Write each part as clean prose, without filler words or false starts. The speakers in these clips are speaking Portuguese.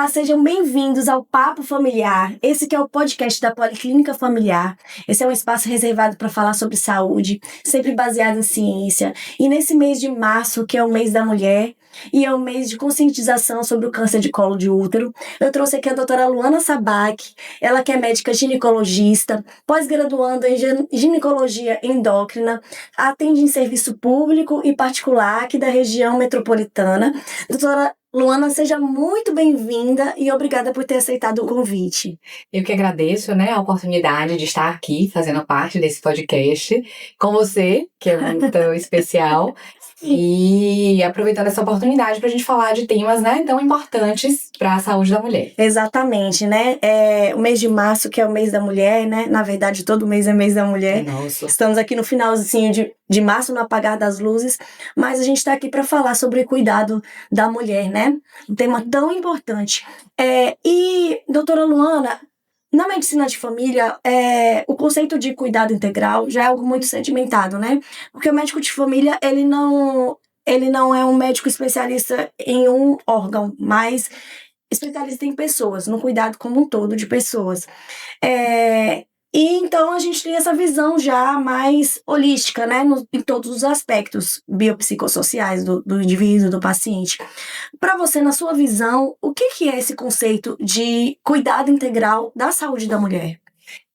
Olá, sejam bem-vindos ao Papo Familiar. Esse que é o podcast da Policlínica Familiar. Esse é um espaço reservado para falar sobre saúde, sempre baseado em ciência. E nesse mês de março, que é o mês da mulher, e é o mês de conscientização sobre o câncer de colo de útero, eu trouxe aqui a doutora Luana Sabac, ela que é médica ginecologista, pós-graduanda em ginecologia endócrina, atende em serviço público e particular aqui da região metropolitana. Doutora Luana, seja muito bem-vinda e obrigada por ter aceitado o convite. Eu que agradeço, a oportunidade de estar aqui fazendo parte desse podcast com você, que é muito especial, e aproveitando essa oportunidade para a gente falar de temas, tão importantes para a saúde da mulher. Exatamente, o mês de março, que é o mês da mulher, Na verdade, todo mês é mês da mulher. Nossa. Estamos aqui no finalzinho de março, no apagar das luzes, mas a gente está aqui para falar sobre o cuidado da mulher, Um tema tão importante. E, doutora Luana, na medicina de família, o conceito de cuidado integral já é algo muito sedimentado, Porque o médico de família, ele não é um médico especialista em um órgão, mas especialista em pessoas, no cuidado como um todo de pessoas. E então a gente tem essa visão já mais holística, em todos os aspectos biopsicossociais do indivíduo, do paciente. Para você, na sua visão, o que é esse conceito de cuidado integral da saúde da mulher?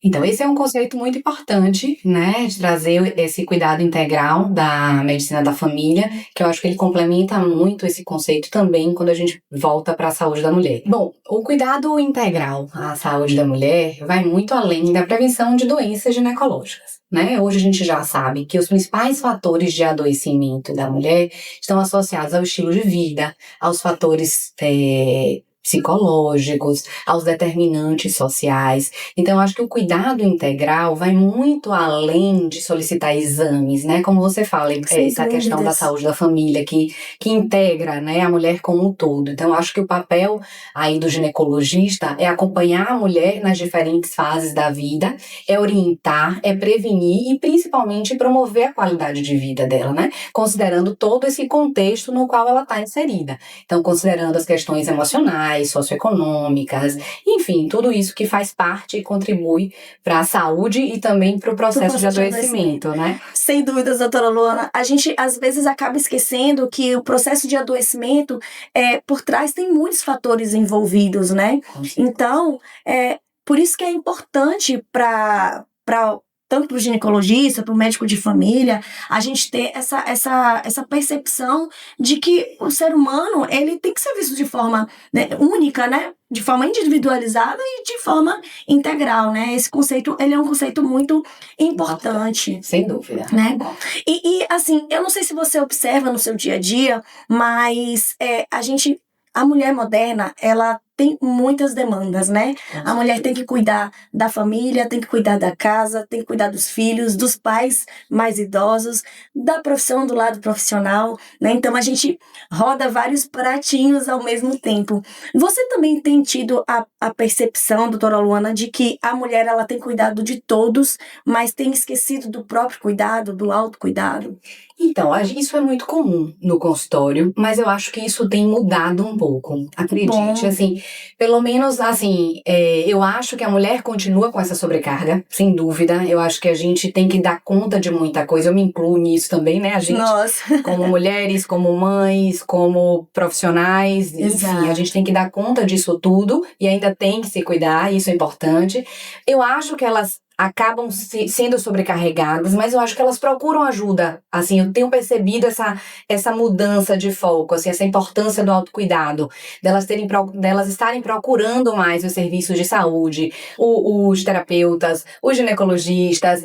Então, esse é um conceito muito importante, de trazer esse cuidado integral da medicina da família, que eu acho que ele complementa muito esse conceito também quando a gente volta para a saúde da mulher. Bom, o cuidado integral à saúde da mulher vai muito além da prevenção de doenças ginecológicas. Hoje a gente já sabe que os principais fatores de adoecimento da mulher estão associados ao estilo de vida, aos fatores psicológicos, aos determinantes sociais. Então, eu acho que o cuidado integral vai muito além de solicitar exames, Como você fala, essa questão da saúde da família, que integra, a mulher como um todo. Então, eu acho que o papel aí do ginecologista é acompanhar a mulher nas diferentes fases da vida, é orientar, é prevenir e, principalmente, promover a qualidade de vida dela, Considerando todo esse contexto no qual ela está inserida. Então, considerando as questões emocionais, socioeconômicas, enfim, tudo isso que faz parte e contribui para a saúde e também para o processo de adoecimento, Sem dúvidas, doutora Luana. A gente, às vezes, acaba esquecendo que o processo de adoecimento, por trás, tem muitos fatores envolvidos, Então, por isso que é importante para tanto para o ginecologista, para o médico de família, a gente ter essa percepção de que o ser humano, ele tem que ser visto de forma única, de forma individualizada e de forma integral, Esse conceito, ele é um conceito muito importante. Sem dúvida. E assim, eu não sei se você observa no seu dia a dia, mas a mulher moderna, ela tem muitas demandas, A mulher tem que cuidar da família, tem que cuidar da casa, tem que cuidar dos filhos, dos pais mais idosos, da profissão, do lado profissional, Então, a gente roda vários pratinhos ao mesmo tempo. Você também tem tido a percepção, doutora Luana, de que a mulher, ela tem cuidado de todos, mas tem esquecido do próprio cuidado, do autocuidado? Então, isso é muito comum no consultório, mas eu acho que isso tem mudado um pouco. Acredite, pelo menos, eu acho que a mulher continua com essa sobrecarga, sem dúvida. Eu acho que a gente tem que dar conta de muita coisa. Eu me incluo nisso também, A gente, Nossa. Como mulheres, como mães, como profissionais, Exato. Enfim, a gente tem que dar conta disso tudo e ainda tem que se cuidar, isso é importante. Eu acho que elas acabam sendo sobrecarregadas, mas eu acho que elas procuram ajuda. Eu tenho percebido essa mudança de foco, essa importância do autocuidado, delas estarem procurando mais os serviços de saúde, os terapeutas, os ginecologistas,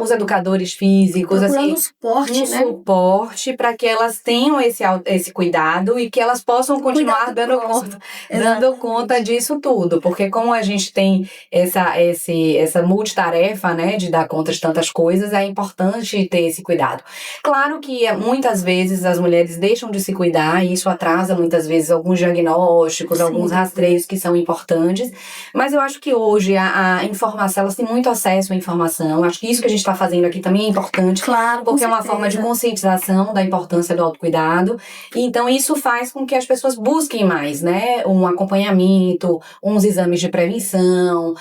os educadores físicos, procurando suporte, suporte para que elas tenham esse cuidado e que elas possam continuar dando conta disso tudo, porque como a gente tem essa multitarefa, né, de dar conta de tantas coisas, é importante ter esse cuidado. Claro que muitas vezes as mulheres deixam de se cuidar e isso atrasa muitas vezes alguns diagnósticos, alguns rastreios que são importantes, mas eu acho que hoje a informação, elas têm muito acesso à informação, acho que isso que a gente está fazendo aqui também é importante, claro, porque é uma forma de conscientização da importância do autocuidado, e então isso faz com que as pessoas busquem mais, né, um acompanhamento, uns exames de prevenção,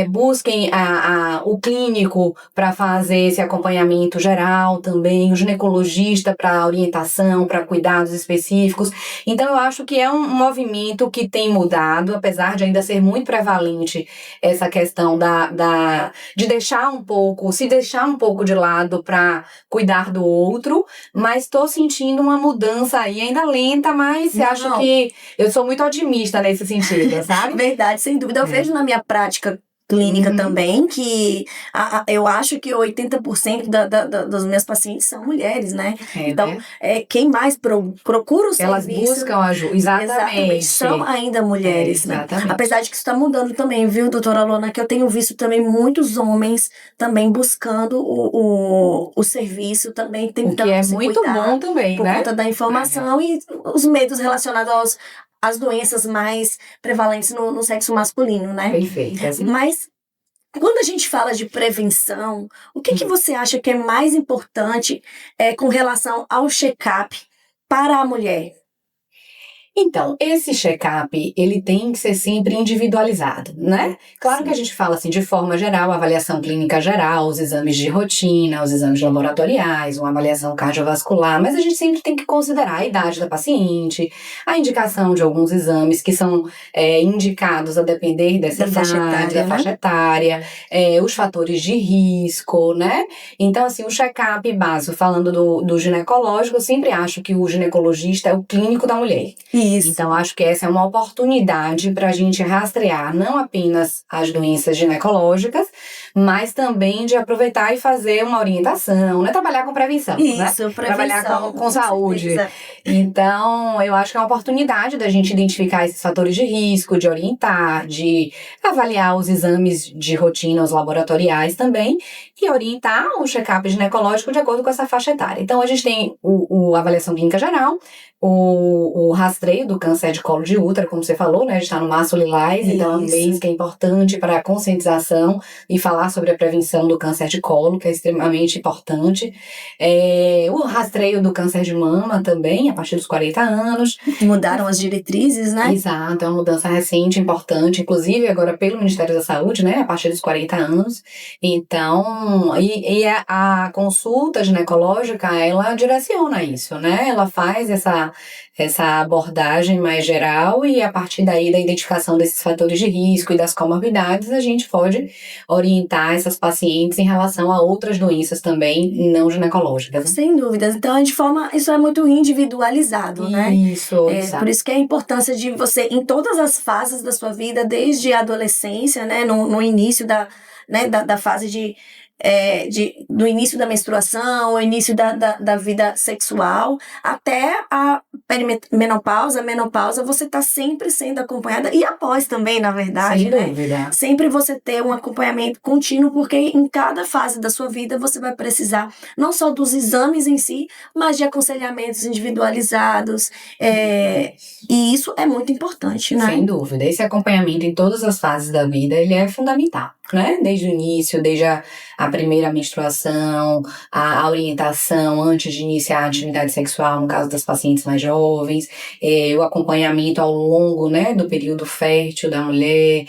busquem o clínico para fazer esse acompanhamento geral também, o ginecologista para orientação, para cuidados específicos. Então eu acho que é um movimento que tem mudado, apesar de ainda ser muito prevalente essa questão de se deixar um pouco de lado para cuidar do outro, mas estou sentindo uma mudança aí, ainda lenta, mas acho que eu sou muito otimista nesse sentido, sabe? Verdade, sem dúvida. Eu vejo na minha prática clínica também, que eu acho que 80% dos meus pacientes são mulheres, né? Então, quem mais procura o elas serviço... Elas buscam ajuda, exatamente. São ainda mulheres, né? Exatamente. Apesar de que isso está mudando também, viu, doutora Luana, que eu tenho visto também muitos homens também buscando o serviço, também tentando se cuidar. O que é muito bom também, por conta da informação e os medos relacionados às doenças mais prevalentes no sexo masculino, né? Perfeito. Assim. Mas, quando a gente fala de prevenção, o que você acha que é mais importante com relação ao check-up para a mulher? Então, esse check-up, ele tem que ser sempre individualizado, né? Claro que a gente fala assim, de forma geral, a avaliação clínica geral, os exames de rotina, os exames laboratoriais, uma avaliação cardiovascular, mas a gente sempre tem que considerar a idade da paciente, a indicação de alguns exames que são indicados a depender dessa idade, da faixa etária, os fatores de risco, né? Então, assim, o check-up básico, falando do ginecológico, eu sempre acho que o ginecologista é o clínico da mulher. Isso. Então, acho que essa é uma oportunidade para a gente rastrear não apenas as doenças ginecológicas, mas também de aproveitar e fazer uma orientação, né? Trabalhar com prevenção, isso, né? Prevenção, trabalhar com saúde. Então, eu acho que é uma oportunidade da gente identificar esses fatores de risco, de orientar, de avaliar os exames de rotina, os laboratoriais também, e orientar o check-up ginecológico de acordo com essa faixa etária. Então, a gente tem a avaliação clínica geral, o rastreio do câncer de colo de útero, como você falou, né? A gente está no Março Lilás, então é um mês que é importante para a conscientização e falar sobre a prevenção do câncer de colo, que é extremamente importante. O rastreio do câncer de mama também, a partir dos 40 anos. Mudaram as diretrizes, né? Exato, é uma mudança recente, importante, inclusive agora pelo Ministério da Saúde, né? A partir dos 40 anos. Então, a consulta ginecológica, ela direciona isso, né? Ela faz essa abordagem mais geral e a partir daí da identificação desses fatores de risco e das comorbidades, a gente pode orientar essas pacientes em relação a outras doenças também não ginecológicas. Sem dúvidas. Então, isso é muito individualizado, né? Isso. Por isso que é a importância de você, em todas as fases da sua vida, desde a adolescência, né? No início da fase do início da menstruação, o início da vida sexual, até a menopausa, você está sempre sendo acompanhada, e após também, na verdade, sem dúvida. Sempre você ter um acompanhamento contínuo, porque em cada fase da sua vida você vai precisar não só dos exames em si, mas de aconselhamentos individualizados, e isso é muito importante, né? Sem dúvida. Esse acompanhamento em todas as fases da vida, ele é fundamental, né? Desde o início, desde a primeira menstruação, a orientação antes de iniciar a atividade sexual, no caso das pacientes mais jovens, o acompanhamento ao longo, né, do período fértil da mulher,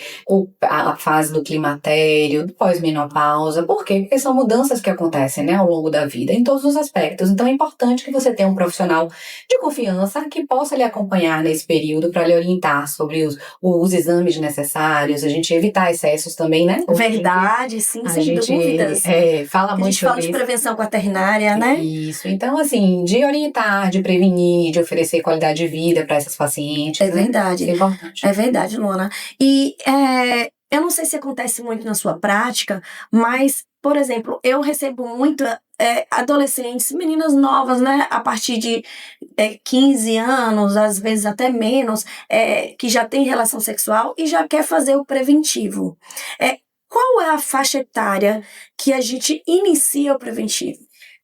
a fase do climatério, do pós-menopausa. Por quê? Porque são mudanças que acontecem, né, ao longo da vida, em todos os aspectos. Então é importante que você tenha um profissional de confiança que possa lhe acompanhar nesse período para lhe orientar sobre os exames necessários, a gente evitar excessos também, né? Verdade, sim, sem dúvidas. Fala muito sobre isso. A gente fala de prevenção quaternária, né? Isso. Então, assim, de orientar, de prevenir, de oferecer qualidade de vida para essas pacientes. É verdade. Isso é importante. É verdade, Luana. E eu não sei se acontece muito na sua prática, mas, por exemplo, eu recebo muito adolescentes, meninas novas, né? A partir de 15 anos, às vezes até menos, que já tem relação sexual e já quer fazer o preventivo. qual é a faixa etária que a gente inicia o preventivo?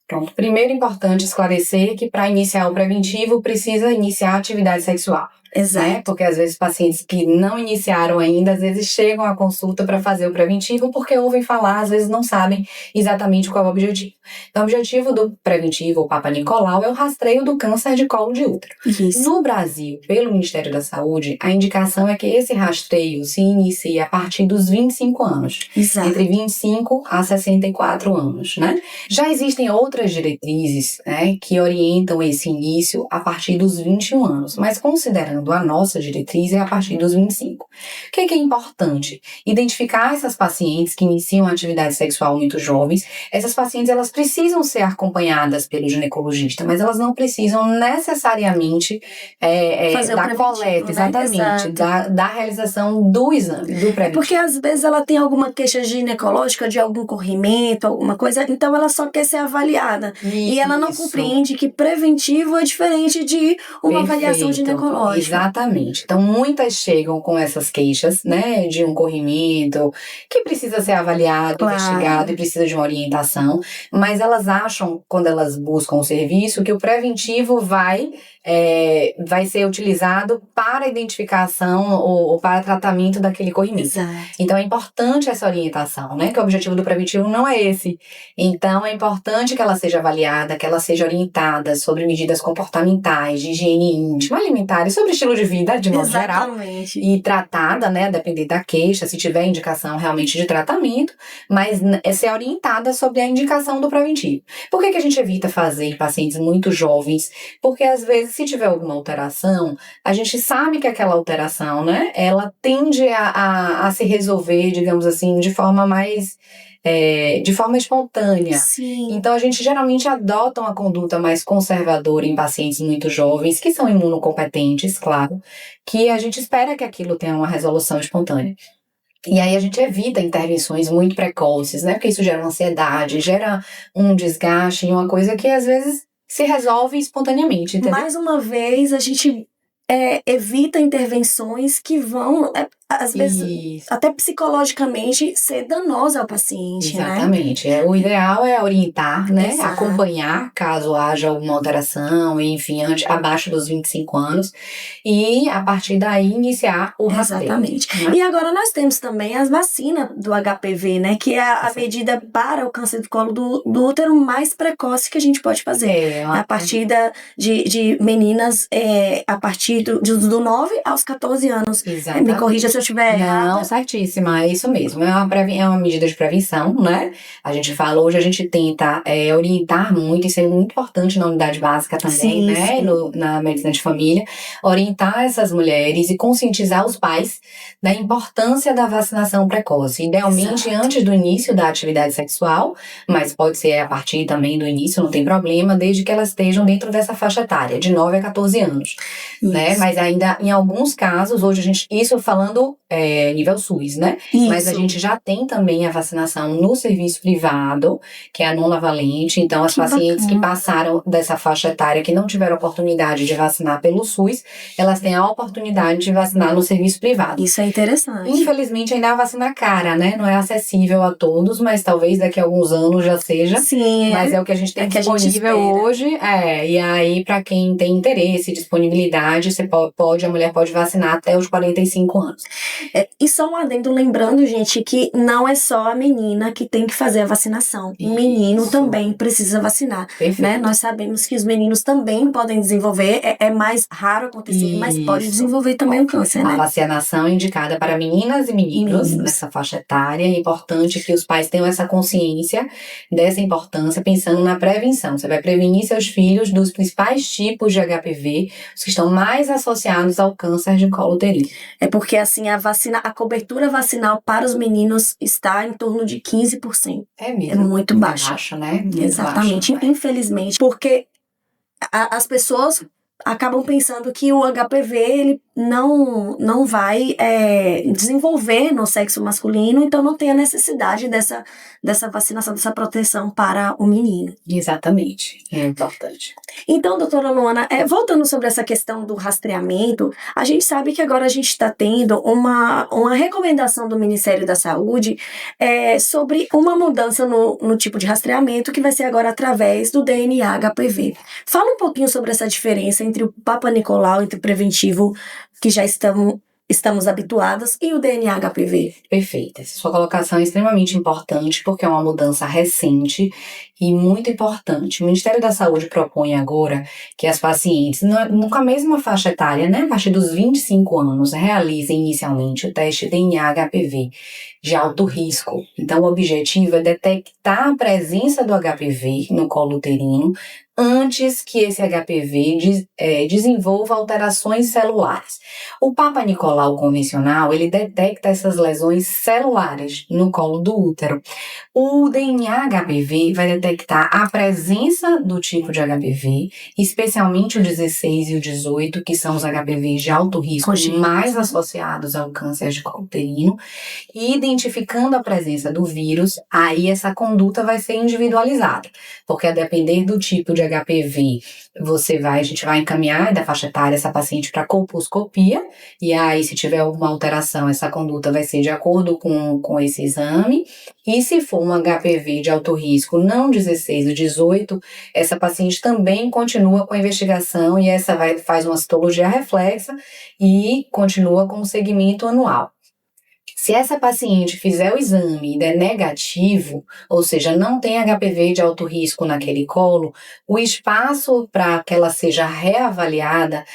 Pronto. Primeiro, importante esclarecer que para iniciar o preventivo precisa iniciar a atividade sexual. Exato. Né? Porque às vezes pacientes que não iniciaram ainda, às vezes chegam à consulta para fazer o preventivo porque ouvem falar, às vezes não sabem exatamente qual é o objetivo. Então, o objetivo do preventivo, o Papa Nicolau, é o rastreio do câncer de colo de útero. Isso. No Brasil, pelo Ministério da Saúde, a indicação é que esse rastreio se inicie a partir dos 25 anos. Exato. Entre 25 a 64 anos, né? Já existem outras diretrizes, né, que orientam esse início a partir dos 21 anos, mas considerando a nossa diretriz é a partir dos 25. O que é importante? Identificar essas pacientes que iniciam a atividade sexual muito jovens. Essas pacientes, elas precisam ser acompanhadas pelo ginecologista, mas elas não precisam necessariamente da coleta, né? Exatamente, da realização do exame, do preventivo. Porque às vezes ela tem alguma queixa ginecológica de algum corrimento, alguma coisa, então ela só quer ser avaliada. E ela não compreende que preventivo é diferente de uma avaliação ginecológica. Exatamente. Então, muitas chegam com essas queixas, né, de um corrimento que precisa ser avaliado, investigado e precisa de uma orientação, mas elas acham, quando elas buscam o serviço, que o preventivo vai ser utilizado para identificação ou para tratamento daquele corrimento. Exato. Então, é importante essa orientação, né, que o objetivo do preventivo não é esse. Então, é importante que ela seja avaliada, que ela seja orientada sobre medidas comportamentais, de higiene íntima, alimentar e sobre estilo de vida, de modo geral. E tratada, né, a depender da queixa, se tiver indicação realmente de tratamento, mas ser orientada sobre a indicação do preventivo. Por que a gente evita fazer em pacientes muito jovens? Porque, às vezes, se tiver alguma alteração, a gente sabe que aquela alteração, né, ela tende a se resolver, digamos assim, de forma mais... de forma espontânea. Sim. Então, a gente geralmente adota uma conduta mais conservadora em pacientes muito jovens, que são imunocompetentes, claro, que a gente espera que aquilo tenha uma resolução espontânea. E aí a gente evita intervenções muito precoces, né? Porque isso gera uma ansiedade, gera um desgaste em uma coisa que às vezes se resolve espontaneamente, entendeu? Mais uma vez, a gente evita intervenções que vão, às vezes, até psicologicamente, ser danosa ao paciente. Exatamente. Né? O ideal é orientar, né? Exato. Acompanhar, caso haja alguma alteração, enfim, abaixo dos 25 anos, e a partir daí iniciar o rastreio. Exatamente. Né? E agora nós temos também as vacinas do HPV, né? Que é a medida para o câncer do colo do útero mais precoce que a gente pode fazer. A partir de meninas, a partir do 9 aos 14 anos. Exatamente. Me corrija se eu estiver errada. Não, certíssima, é isso mesmo. É uma medida de prevenção, né? A gente fala, hoje a gente tenta orientar muito, isso é muito importante na unidade básica também, sim, né? Sim. Na medicina de família, orientar essas mulheres e conscientizar os pais da importância da vacinação precoce. Idealmente, Exato. Antes do início da atividade sexual, mas pode ser a partir também do início, não tem problema, desde que elas estejam dentro dessa faixa etária, de 9 a 14 anos. Né? Mas ainda, em alguns casos, hoje isso falando nível SUS, né? Isso. Mas a gente já tem também a vacinação no serviço privado, que é a nonavalente. Então, as pacientes que passaram dessa faixa etária, que não tiveram oportunidade de vacinar pelo SUS, elas têm a oportunidade de vacinar no serviço privado. Isso é interessante. Infelizmente, ainda é uma vacina cara, né? Não é acessível a todos, mas talvez daqui a alguns anos já seja. Sim. Mas é o que a gente tem disponível hoje. E aí, para quem tem interesse, disponibilidade, a mulher pode vacinar até os 45 anos. E só um adendo, lembrando, gente, que não é só a menina que tem que fazer a vacinação. O menino também precisa vacinar. Né? Nós sabemos que os meninos também podem desenvolver, é mais raro acontecer, mas pode desenvolver também o câncer, né? A vacinação é indicada para meninas e meninos nessa faixa etária. É importante que os pais tenham essa consciência dessa importância, pensando na prevenção. Você vai prevenir seus filhos dos principais tipos de HPV, os que estão mais associados ao câncer de colo uterino. É porque, assim, a cobertura vacinal para os meninos está em torno de 15%. É mesmo. É muito baixa. Baixa, né? Exatamente. Baixa. Infelizmente, porque as pessoas acabam pensando que o HPV, ele não vai desenvolver no sexo masculino, então não tem a necessidade dessa vacinação, dessa proteção para o menino. Exatamente, é importante. Então, doutora Luana, voltando sobre essa questão do rastreamento, a gente sabe que agora a gente está tendo uma recomendação do Ministério da Saúde sobre uma mudança no tipo de rastreamento que vai ser agora através do DNA HPV. Fala um pouquinho sobre essa diferença entre o Papa Nicolau, entre o preventivo, que já estamos habituadas, e o DNA HPV. Perfeita. Essa sua colocação é extremamente importante porque é uma mudança recente e muito importante. O Ministério da Saúde propõe agora que as pacientes, com a mesma faixa etária, né, a partir dos 25 anos, realizem inicialmente o teste DNA HPV de alto risco. Então, o objetivo é detectar a presença do HPV no colo uterino antes que esse HPV desenvolva alterações celulares. O Papa Nicolau convencional, ele detecta essas lesões celulares no colo do útero. O DNA HPV vai detectar a presença do tipo de HPV, especialmente o 16 e o 18, que são os HPVs de alto risco mais associados ao câncer de colo uterino, e identificando a presença do vírus, aí essa conduta vai ser individualizada, porque a depender do tipo de HPV, a gente vai encaminhar da faixa etária essa paciente para colposcopia, e aí se tiver alguma alteração, essa conduta vai ser de acordo com esse exame, e se for um HPV de alto risco, não 16 ou 18, essa paciente também continua com a investigação e faz uma citologia reflexa e continua com o segmento anual. Se essa paciente fizer o exame e der negativo, ou seja, não tem HPV de alto risco naquele colo, o espaço para que ela seja reavaliada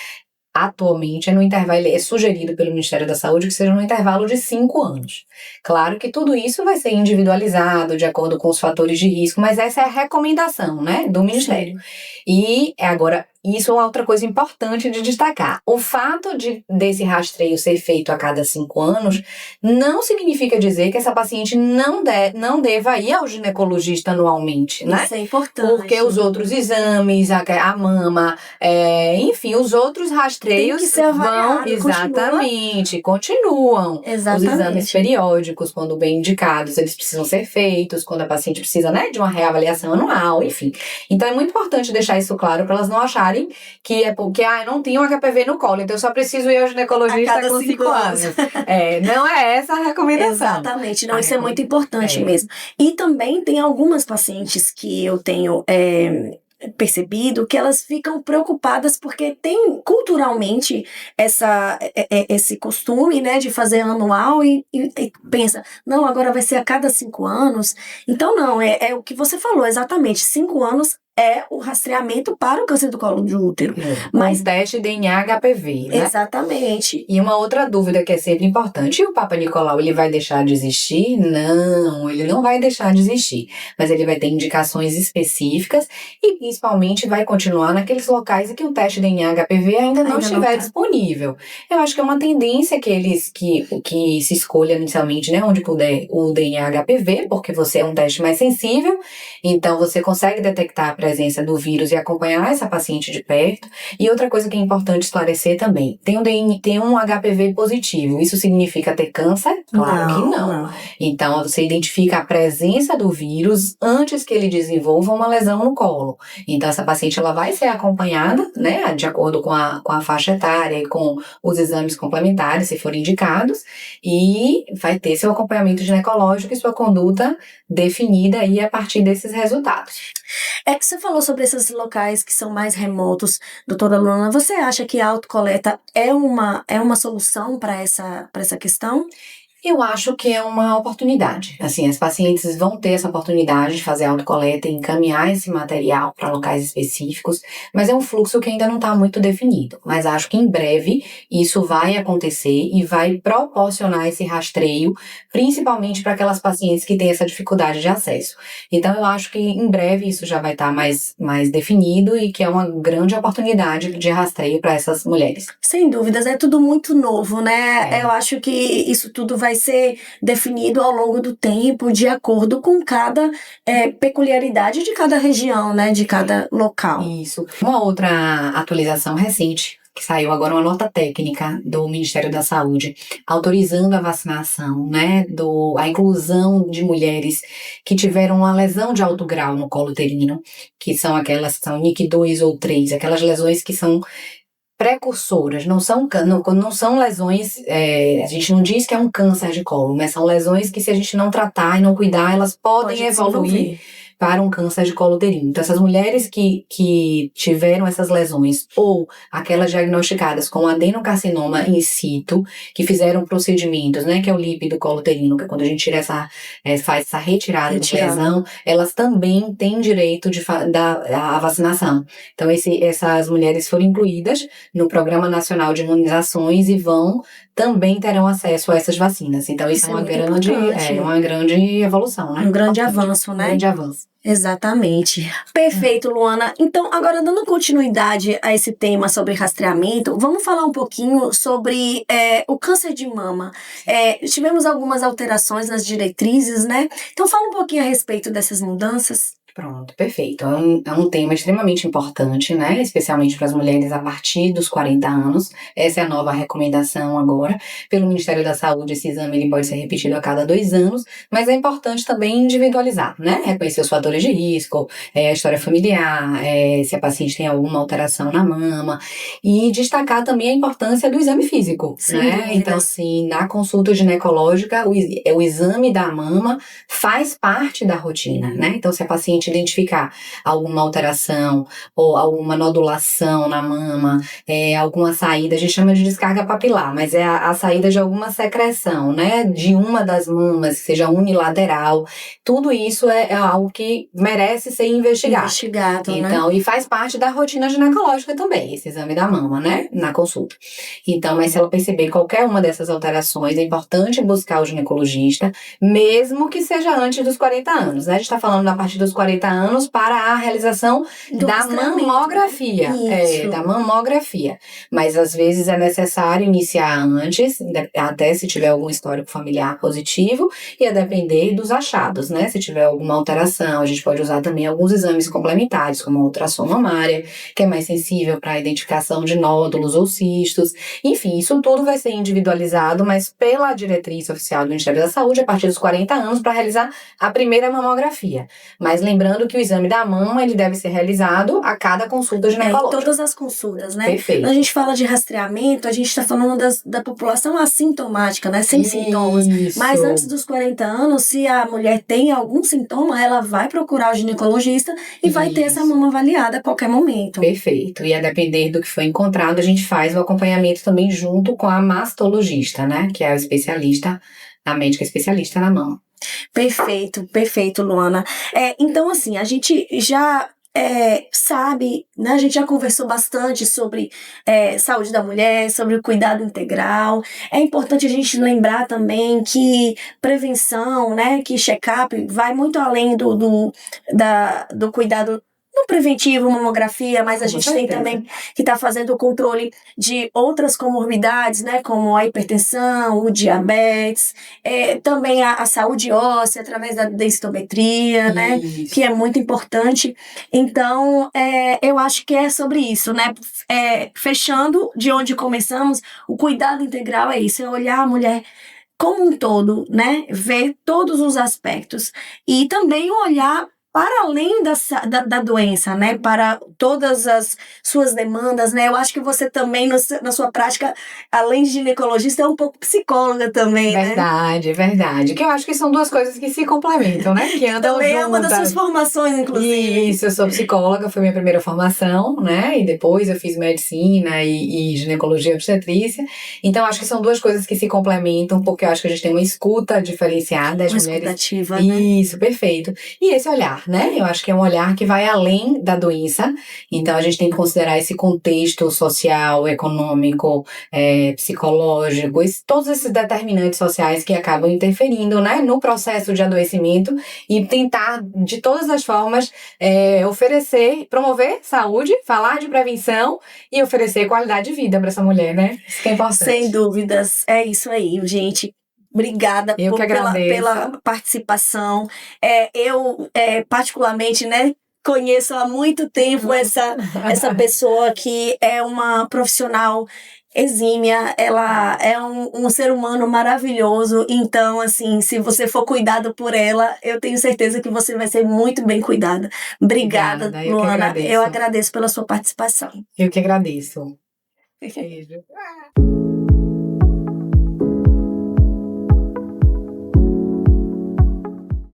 atualmente é sugerido pelo Ministério da Saúde que seja no intervalo de 5 anos. Claro que tudo isso vai ser individualizado de acordo com os fatores de risco, mas essa é a recomendação, né, do Ministério. E agora, isso é outra coisa importante de destacar. O fato desse rastreio ser feito a cada 5 anos não significa dizer que essa paciente não deva ir ao ginecologista anualmente, né? Isso é importante. Porque os outros exames, a mama, enfim, os outros rastreios tem que ser avaliado, continuam. Exatamente. Os exames periódicos, quando bem indicados, eles precisam ser feitos, quando a paciente precisa, né, de uma reavaliação anual, enfim. Então, é muito importante deixar isso claro para elas não acharem que é porque eu não tenho HPV no colo, então eu só preciso ir ao ginecologista com 5 anos. Não é essa a recomendação. Exatamente, não, isso é muito importante mesmo. E também tem algumas pacientes que eu tenho percebido que elas ficam preocupadas porque tem culturalmente esse costume, né, de fazer anual e pensa, não, agora vai ser a cada 5 anos. Então não, é o que você falou, exatamente, 5 anos é o rastreamento para o câncer do colo de útero. Mas teste DNA HPV, né? Exatamente. E uma outra dúvida que é sempre importante, e o Papa Nicolau, ele vai deixar de existir? Não, ele não vai deixar de existir, mas ele vai ter indicações específicas e principalmente vai continuar naqueles locais em que o teste DNA HPV ainda não estiver disponível. Eu acho que é uma tendência que se escolha inicialmente, né, onde puder o DNA HPV, porque você é um teste mais sensível, então você consegue detectar a presença do vírus e acompanhar essa paciente de perto. E outra coisa que é importante esclarecer também, tem um HPV positivo, isso significa ter câncer? Claro que não. Então, você identifica a presença do vírus antes que ele desenvolva uma lesão no colo. Então, essa paciente ela vai ser acompanhada, né, de acordo com a faixa etária e com os exames complementares, se forem indicados, e vai ter seu acompanhamento ginecológico e sua conduta definida aí a partir desses resultados. É que você falou sobre esses locais que são mais remotos, doutora Luana. Você acha que a autocoleta é uma solução para essa questão? Eu acho que é uma oportunidade. Assim, as pacientes vão ter essa oportunidade de fazer autocoleta e encaminhar esse material para locais específicos, mas é um fluxo que ainda não está muito definido. Mas acho que em breve isso vai acontecer e vai proporcionar esse rastreio, principalmente para aquelas pacientes que têm essa dificuldade de acesso. Então, eu acho que em breve isso já vai estar mais definido e que é uma grande oportunidade de rastreio para essas mulheres. Sem dúvidas, é tudo muito novo, né? Eu acho que isso tudo vai ser definido ao longo do tempo, de acordo com cada peculiaridade de cada região, né? De cada local. Isso. Uma outra atualização recente que saiu agora uma nota técnica do Ministério da Saúde, autorizando a vacinação, né, a inclusão de mulheres que tiveram uma lesão de alto grau no colo uterino, que são aquelas que são NIC 2 ou 3, aquelas lesões que são precursoras, não são lesões, a gente não diz que é um câncer de colo, mas são lesões que, se a gente não tratar e não cuidar, elas podem evoluir para um câncer de colo uterino. Então, essas mulheres que tiveram essas lesões, ou aquelas diagnosticadas com adenocarcinoma in situ, que fizeram procedimentos, né, que é o LIP do colo uterino, que é quando a gente tira faz essa retirada de lesão, elas também têm direito à vacinação. Então, essas mulheres foram incluídas no Programa Nacional de Imunizações e também terão acesso a essas vacinas. Então, isso é uma grande evolução, né? Um grande avanço, né? Um grande avanço. Exatamente. Perfeito, Luana. Então, agora, dando continuidade a esse tema sobre rastreamento, vamos falar um pouquinho sobre o câncer de mama. Tivemos algumas alterações nas diretrizes, né? Então, fala um pouquinho a respeito dessas mudanças. Pronto, perfeito. É um tema extremamente importante, né? Especialmente para as mulheres a partir dos 40 anos. Essa é a nova recomendação agora. Pelo Ministério da Saúde, esse exame ele pode ser repetido a cada 2 anos, mas é importante também individualizar, né? Reconhecer os fatores de risco, a história familiar, se a paciente tem alguma alteração na mama, e destacar também a importância do exame físico, né? Então, assim, na consulta ginecológica, o exame da mama faz parte da rotina, né? Então, se a paciente identificar alguma alteração ou alguma nodulação na mama, alguma saída, a gente chama de descarga papilar, mas é a saída de alguma secreção, né, de uma das mamas, seja unilateral, tudo isso é algo que merece ser investigado, então, né? E faz parte da rotina ginecológica também, esse exame da mama, né, na consulta. Então, mas se ela perceber qualquer uma dessas alterações, é importante buscar o ginecologista, mesmo que seja antes dos 40 anos, né, a gente tá falando a partir dos 40 anos para a realização da mamografia. Da mamografia. Mas às vezes é necessário iniciar antes, até se tiver algum histórico familiar positivo, e a depender dos achados, né? Se tiver alguma alteração, a gente pode usar também alguns exames complementares, como a ultrassom mamária, que é mais sensível para a identificação de nódulos ou cistos. Enfim, isso tudo vai ser individualizado, mas pela diretriz oficial do Ministério da Saúde, a partir dos 40 anos, para realizar a primeira mamografia. Mas lembrando que o exame da mama, ele deve ser realizado a cada consulta ginecológica. Todas as consultas, né? Perfeito. Quando a gente fala de rastreamento, a gente está falando da população assintomática, né? Sem sintomas. Mas antes dos 40 anos, se a mulher tem algum sintoma, ela vai procurar o ginecologista e vai ter essa mama avaliada a qualquer momento. Perfeito. E a depender do que foi encontrado, a gente faz o acompanhamento também junto com a mastologista, né? Que é a especialista, a médica especialista na mama. Perfeito, Luana. Então, assim, a gente já sabe, né? A gente já conversou bastante sobre saúde da mulher, sobre o cuidado integral. É importante a gente lembrar também que prevenção, né? Que check-up vai muito além do cuidado no preventivo, mamografia, mas a gente tem também que está fazendo o controle de outras comorbidades, né, como a hipertensão, o diabetes, também a saúde óssea através da densitometria, né, que é muito importante. Então, eu acho que é sobre isso, né, fechando de onde começamos, o cuidado integral é isso, é olhar a mulher como um todo, né, ver todos os aspectos e também olhar para além da doença, né? Para todas as suas demandas, né? Eu acho que você também, na sua prática, além de ginecologista, é um pouco psicóloga também, verdade, né? Verdade. Que eu acho que são duas coisas que se complementam, né? Que andam também juntas. É uma das suas formações, inclusive. Isso, eu sou psicóloga, foi minha primeira formação, né? E depois eu fiz medicina e ginecologia e obstetrícia. Então, acho que são duas coisas que se complementam, porque eu acho que a gente tem uma escuta diferenciada. Uma escutativa, né? Isso, perfeito. E esse olhar, né? Eu acho que é um olhar que vai além da doença, então a gente tem que considerar esse contexto social, econômico, psicológico, todos esses determinantes sociais que acabam interferindo, né, no processo de adoecimento e tentar, de todas as formas, oferecer, promover saúde, falar de prevenção e oferecer qualidade de vida para essa mulher, né? Isso que é importante. Sem dúvidas, é isso aí, gente. Obrigada pela participação. Eu, particularmente, né, conheço há muito tempo essa pessoa que é uma profissional exímia, ela é um ser humano maravilhoso, então, assim, se você for cuidado por ela, eu tenho certeza que você vai ser muito bem cuidada. Obrigada, Obrigada, eu que Luana, eu agradeço. agradeço pela sua participação. Eu que agradeço. Beijo.